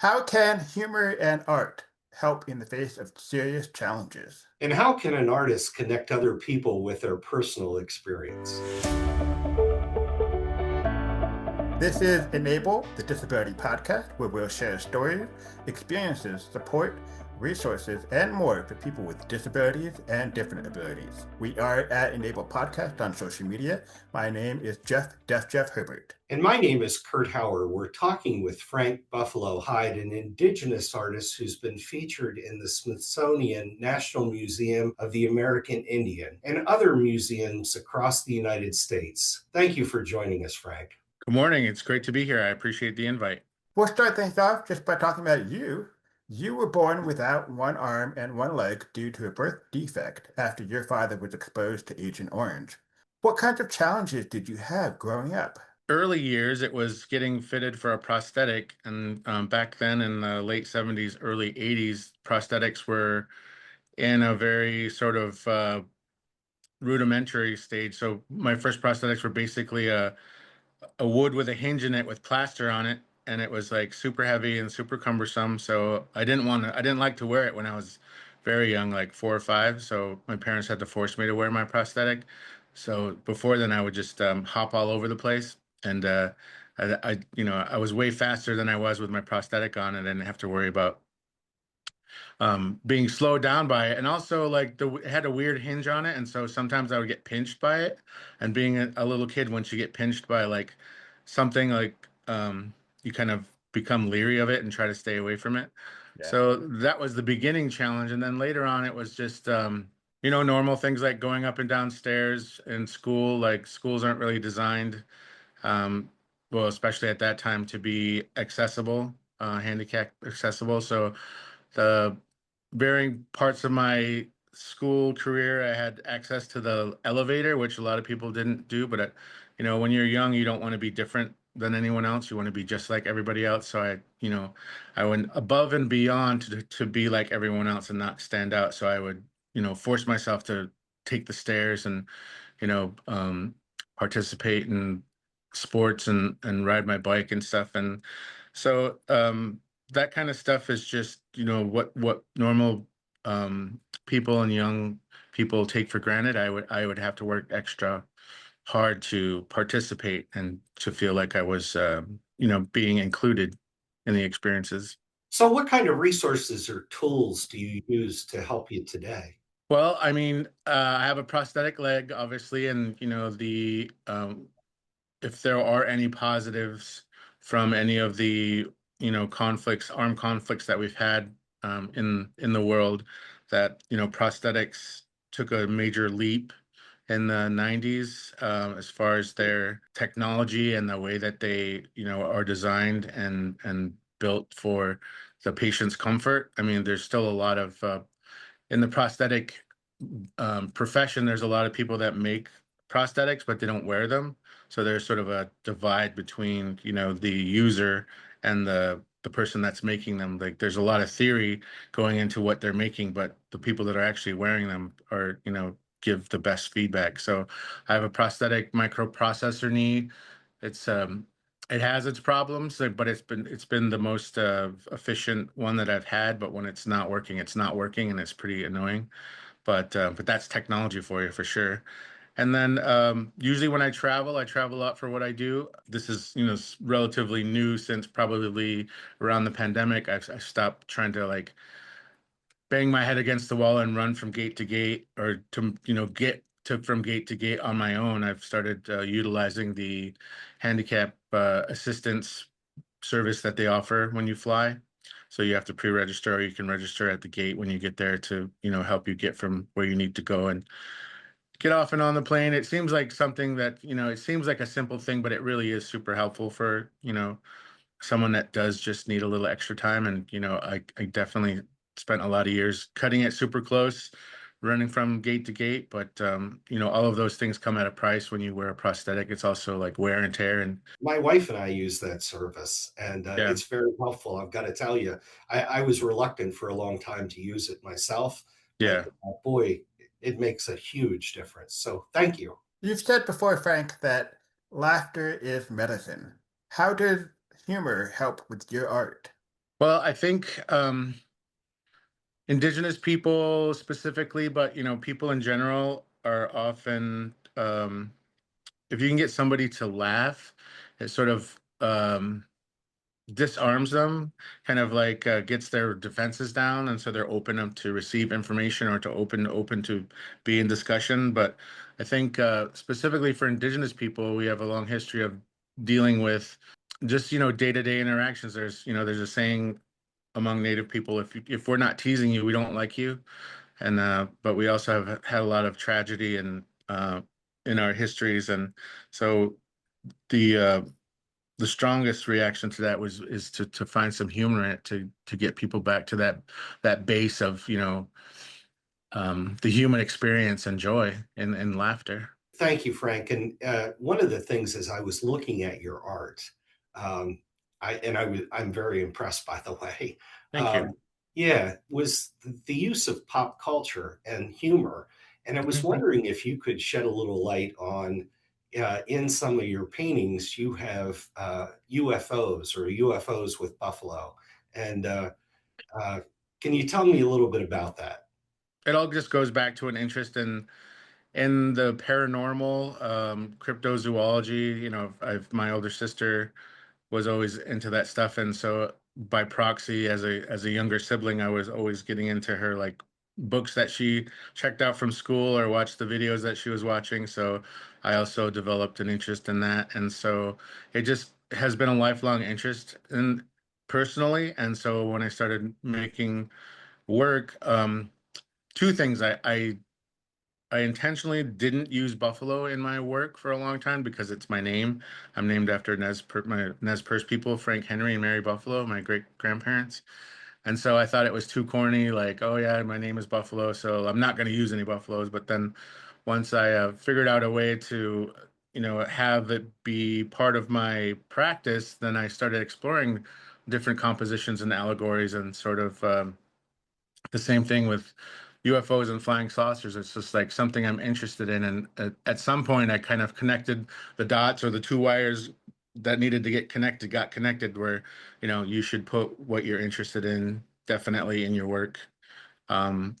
How can humor and art help in the face of serious challenges? And how can an artist connect other people with their personal experience? This is Enable, the Disability Podcast, where we'll share stories, experiences, support, resources, and more for people with disabilities and different abilities. We are at Enable Podcast on social media. My name is Def Jeff Herbert. And my name is Kurt Hauer. We're talking with Frank Buffalo Hyde, an Indigenous artist who's been featured in the Smithsonian National Museum of the American Indian and other museums across the United States. Thank you for joining us, Frank. Good morning. It's great to be here. I appreciate the invite. We'll start things off just by talking about you. You were born without one arm and one leg due to a birth defect after your father was exposed to Agent Orange. What kinds of challenges did you have growing up? Early years, it was getting fitted for a prosthetic. And back then in the late 70s, early 80s, prosthetics were in a very sort of rudimentary stage. So my first prosthetics were basically a wood with a hinge in it with plaster on it. And it was like super heavy and super cumbersome. So I didn't like to wear it when I was very young, like 4 or 5. So my parents had to force me to wear my prosthetic. So before then, I would just hop all over the place. And I was way faster than I was with my prosthetic on. And I didn't have to worry about being slowed down by it. And also, like, it had a weird hinge on it. And so sometimes I would get pinched by it. And being a little kid, once you get pinched by like something like you kind of become leery of it and try to stay away from it. Yeah. So that was the beginning challenge. And then later on, it was just normal things like going up and down stairs in school. Like, schools aren't really designed, um, well, especially at that time, to be accessible, handicap accessible. So the varying parts of my school career, I had access to the elevator, which a lot of people didn't do. But when you're young, you don't want to be different than anyone else. You want to be just like everybody else. So I went above and beyond to be like everyone else and not stand out. So I would, force myself to take the stairs and, you know, um, participate in sports and ride my bike and stuff. And so that kind of stuff is just, what normal people and young people take for granted. I would have to work extra hard to participate and to feel like I was, being included in the experiences. So, what kind of resources or tools do you use to help you today? Well, I mean, I have a prosthetic leg, obviously, and the if there are any positives from any of the armed conflicts that we've had in the world, that prosthetics took a major leap in the 90s, as far as their technology and the way that they are designed and built for the patient's comfort. I mean, there's still a lot of in the prosthetic profession, there's a lot of people that make prosthetics, but they don't wear them. So there's sort of a divide between, the user and the person that's making them. Like, there's a lot of theory going into what they're making, but the people that are actually wearing them are, give the best feedback. So I have a prosthetic microprocessor knee. It's it has its problems, but it's been the most efficient one that I've had. But when it's not working, and it's pretty annoying. But that's technology for you, for sure. And then usually when I travel a lot for what I do. This is relatively new, since probably around the pandemic. I stopped trying to, like, bang my head against the wall and run from gate to gate, or to get to from gate to gate on my own. I've started utilizing the handicap assistance service that they offer when you fly. So you have to pre-register, or you can register at the gate when you get there to, help you get from where you need to go and get off and on the plane. It seems like something that, it seems like a simple thing, but it really is super helpful for, someone that does just need a little extra time. And, I definitely spent a lot of years cutting it super close, running from gate to gate. But, all of those things come at a price when you wear a prosthetic. It's also like wear and tear. And My wife and I use that service, and yeah, it's very helpful. I've got to tell you, I was reluctant for a long time to use it myself, but yeah. boy, it makes a huge difference. So, thank you. You've said before, Frank, that laughter is medicine. How does humor help with your art? Well, I think Indigenous people specifically, but people in general are often, if you can get somebody to laugh, it sort of disarms them, kind of like gets their defenses down, and so they're open up to receive information or to open to be in discussion. But I think specifically for Indigenous people, we have a long history of dealing with just day-to-day interactions. There's a saying among Native people, if we're not teasing you, we don't like you. And but we also have had a lot of tragedy in our histories, and so the uh, the strongest reaction to that is to find some humor in it, to get people back to that base of the human experience and joy and laughter. Thank you, Frank. And one of the things as I was looking at your art, um, I'm very impressed, by the way. Thank you. Um, yeah, was the use of pop culture and humor. And I was Mhm. wondering if you could shed a little light on, in some of your paintings, you have UFOs or UFOs with buffalo. And uh, can you tell me a little bit about that? It all just goes back to an interest in the paranormal, cryptozoology. I've my older sister was always into that stuff, and so by proxy, as a younger sibling, I was always getting into her like books that she checked out from school or watched the videos that she was watching. So I also developed an interest in that, and so it just has been a lifelong interest in personally. And so when I started making work, two things. I intentionally didn't use buffalo in my work for a long time because it's my name. I'm named after my Nez Perce people, Frank Henry and Mary Buffalo, my great grandparents. And so I thought it was too corny, like, oh yeah, my name is Buffalo, so I'm not going to use any buffaloes. But then once I figured out a way to, have it be part of my practice, then I started exploring different compositions and allegories and sort of the same thing with UFOs and flying saucers. It's just like something I'm interested in. And at some point, I kind of connected the dots, or the two wires that needed to get connected got connected, where, you should put what you're interested in definitely in your work. Um,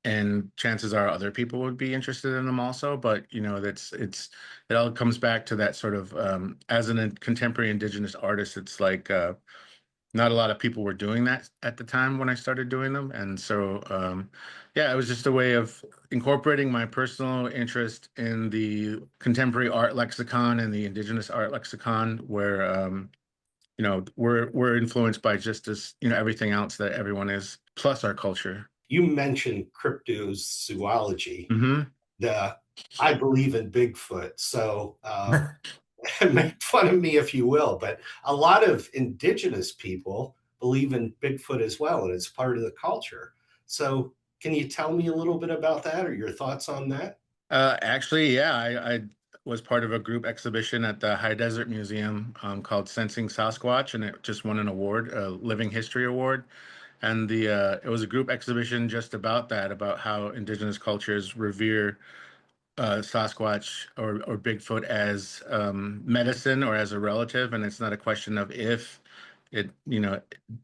and chances are other people would be interested in them also. But, it all comes back to that sort of, as a contemporary Indigenous artist, it's like, not a lot of people were doing that at the time when I started doing them. And so, yeah, it was just a way of incorporating my personal interest in the contemporary art lexicon and the Indigenous art lexicon, where, we're influenced by just as, everything else that everyone is, plus our culture. You mentioned cryptozoology. Hmm. the I believe in Bigfoot. So make fun of me if you will, but a lot of indigenous people believe in Bigfoot as well, and it's part of the culture. So can you tell me a little bit about that or your thoughts on that? Actually, yeah, I was part of a group exhibition at the High Desert Museum, called Sensing Sasquatch, and it just won an award, a Living History Award. And the it was a group exhibition just about that, about how Indigenous cultures revere Sasquatch or Bigfoot as medicine or as a relative, and it's not a question of if it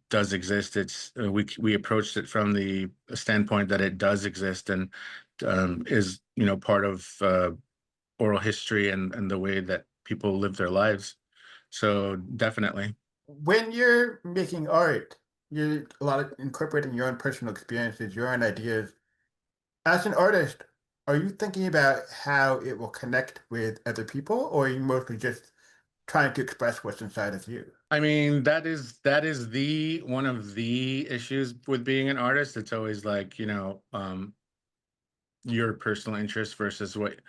does exist. It's we approached it from the standpoint that it does exist, and is part of oral history and the way that people live their lives. So definitely. When you're making art, you're a lot of incorporating your own personal experiences, your own ideas. As an artist, are you thinking about how it will connect with other people, or are you mostly just trying to express what's inside of you? I mean, that is the one of the issues with being an artist. It's always like, your personal interest versus what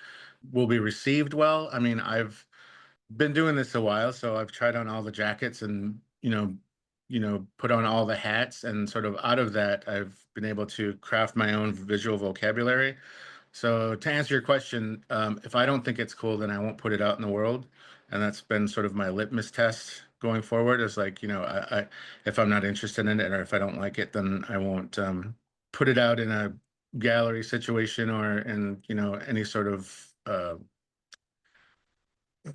will be received well. I mean, I've been doing this a while, so I've tried on all the jackets and, put on all the hats, and sort of out of that, I've been able to craft my own visual vocabulary. So to answer your question, if I don't think it's cool, then I won't put it out in the world, and that's been sort of my litmus test going forward. Is like, if I'm not interested in it or if I don't like it, then I won't put it out in a gallery situation or in any sort of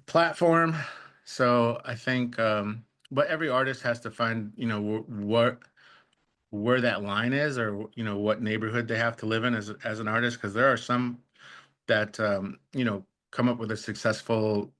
platform. So I think but every artist has to find, what where that line is, or what neighborhood they have to live in as an artist, because there are some that come up with a successful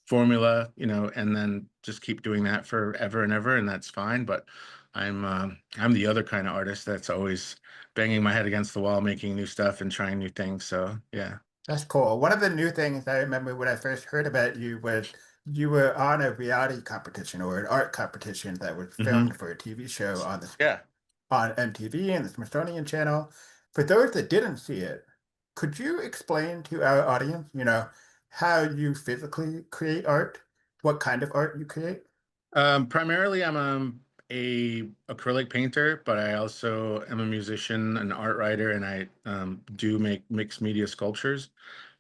formula, and then just keep doing that forever and ever, and that's fine. But I'm the other kind of artist that's always banging my head against the wall, making new stuff and trying new things. So yeah. That's cool. One of the new things I remember when I first heard about you was you were on a reality competition or an art competition that was Hmm. filmed for a TV show Yeah. on MTV and the Smithsonian Channel. For those that didn't see it, could you explain to our audience, how you physically create art, what kind of art you create? Primarily, I'm a acrylic painter, but I also am a musician, an art writer, and I do make mixed media sculptures.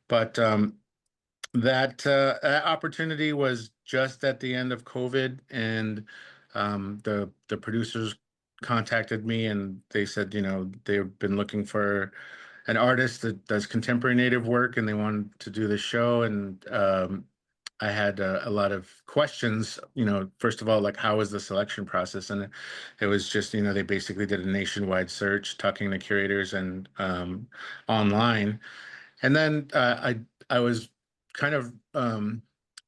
But that opportunity was just at the end of COVID, and the producers contacted me, and they said, they've been looking for an artist that does contemporary native work, and they wanted to do the show. And I had a lot of questions. First of all, like, how was the selection process? And it was just, they basically did a nationwide search, talking to curators and online. And then I was kind of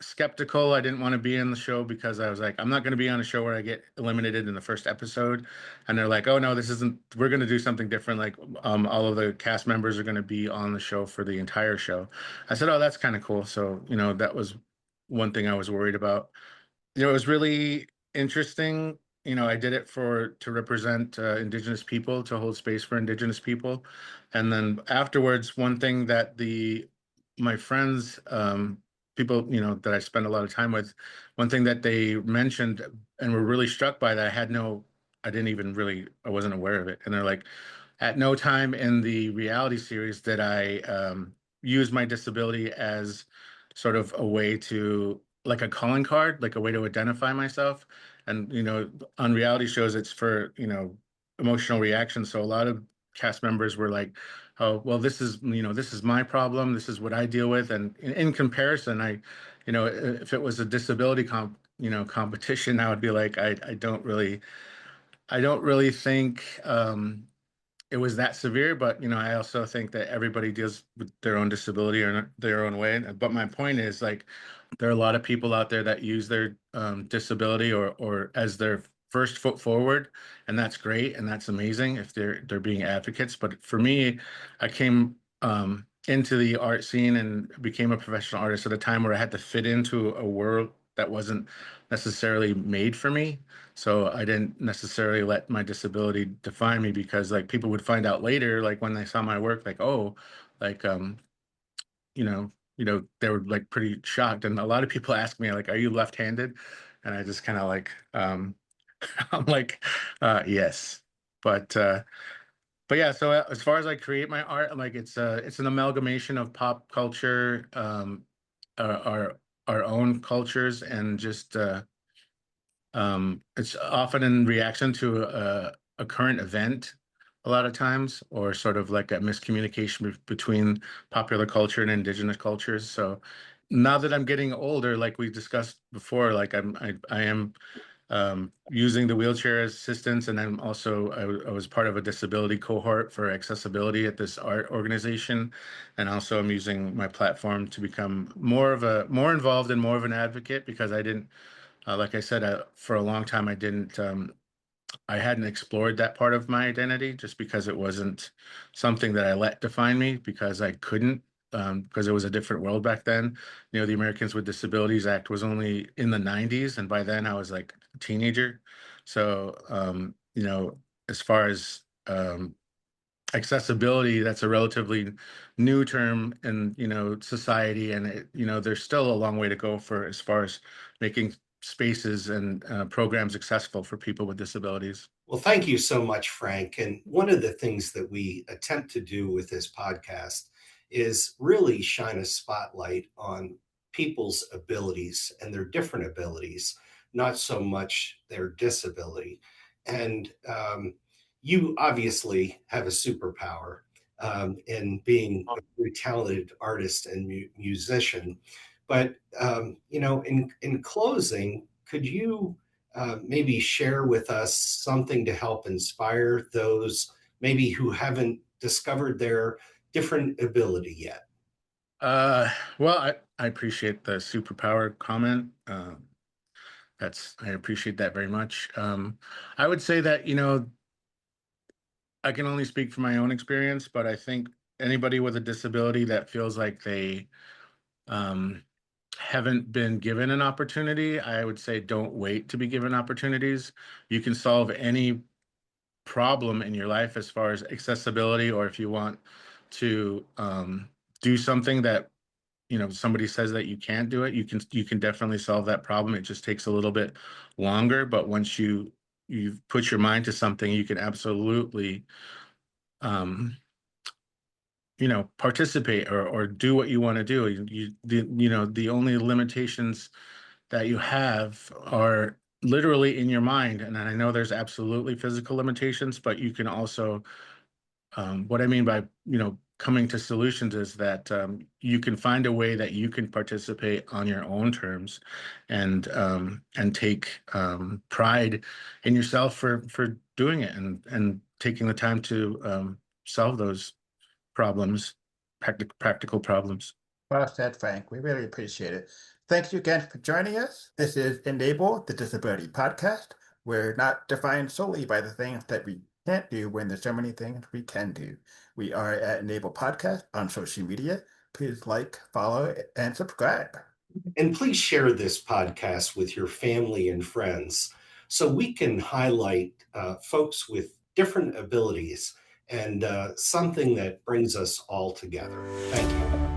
skeptical. I didn't want to be in the show because I was like, I'm not going to be on a show where I get eliminated in the first episode. And they're like, oh no, this isn't. We're going to do something different. Like, all of the cast members are going to be on the show for the entire show. I said, oh, that's kind of cool. So that was one thing I was worried about. It was really interesting. I did it to represent Indigenous people, to hold space for Indigenous people. And then afterwards, one thing that my friends, people, that I spend a lot of time with, one thing that they mentioned and were really struck by, that I didn't even really, I wasn't aware of it. And they're like, at no time in the reality series did I use my disability as sort of a way to, like, a calling card, like a way to identify myself. And, on reality shows, it's for, emotional reaction. So a lot of cast members were like, oh, well, this is my problem. This is what I deal with. And in comparison, if it was a disability competition, I would be like, I don't really think, it was that severe. But I also think that everybody deals with their own disability or their own way. But my point is, like, there are a lot of people out there that use their disability or as their first foot forward, and that's great and that's amazing if they're being advocates. But for me, I came into the art scene and became a professional artist at a time where I had to fit into a world that wasn't necessarily made for me. So I didn't necessarily let my disability define me, because, like, people would find out later, like when they saw my work, like, oh, like, they were like pretty shocked. And a lot of people ask me, like, are you left-handed? And I just kind of like, I'm like, yes. But yeah, so as far as I create my art, I'm like, it's an amalgamation of pop culture, our own cultures, and just it's often in reaction to a current event a lot of times, or sort of like a miscommunication between popular culture and indigenous cultures. So now that I'm getting older, like we discussed before, like I am using the wheelchair assistance, and I was part of a disability cohort for accessibility at this art organization, and also I'm using my platform to become more involved and more of an advocate, because I didn't, like I said, for a long time, I hadn't explored that part of my identity, just because it wasn't something that I let define me, because I couldn't, because it was a different world back then. The Americans with Disabilities Act was only in the 90s, and by then I was like a teenager. So, as far as accessibility, that's a relatively new term in society, and there's still a long way to go for as far as making spaces and programs accessible for people with disabilities. Well, thank you so much, Frank. And one of the things that we attempt to do with this podcast is really shine a spotlight on people's abilities and their different abilities, not so much their disability. And you obviously have a superpower in being a very talented artist and musician. But in closing, could you maybe share with us something to help inspire those maybe who haven't discovered their different ability yet? Uh, well, I appreciate the superpower comment. I appreciate that very much. I would say that, I can only speak from my own experience, but I think anybody with a disability that feels like they um, haven't been given an opportunity, I would say don't wait to be given opportunities. You can solve any problem in your life as far as accessibility, or if you want to do something that somebody says that you can't do it, you can definitely solve that problem. It just takes a little bit longer, but once you've put your mind to something, you can absolutely um participate or do what you want to do. The only limitations that you have are literally in your mind, and I know there's absolutely physical limitations, but you can also what I mean by, coming to solutions is that you can find a way that you can participate on your own terms, and take pride in yourself for doing it, and taking the time to solve those problems, practical problems. Well said, Frank. We really appreciate it. Thank you again for joining us. This is Enable the Disability Podcast. We're not defined solely by the things that we can't do when there's so many things we can do. We are at Enable Podcast on social media. Please like, follow, and subscribe. And please share this podcast with your family and friends so we can highlight folks with different abilities and something that brings us all together. Thank you.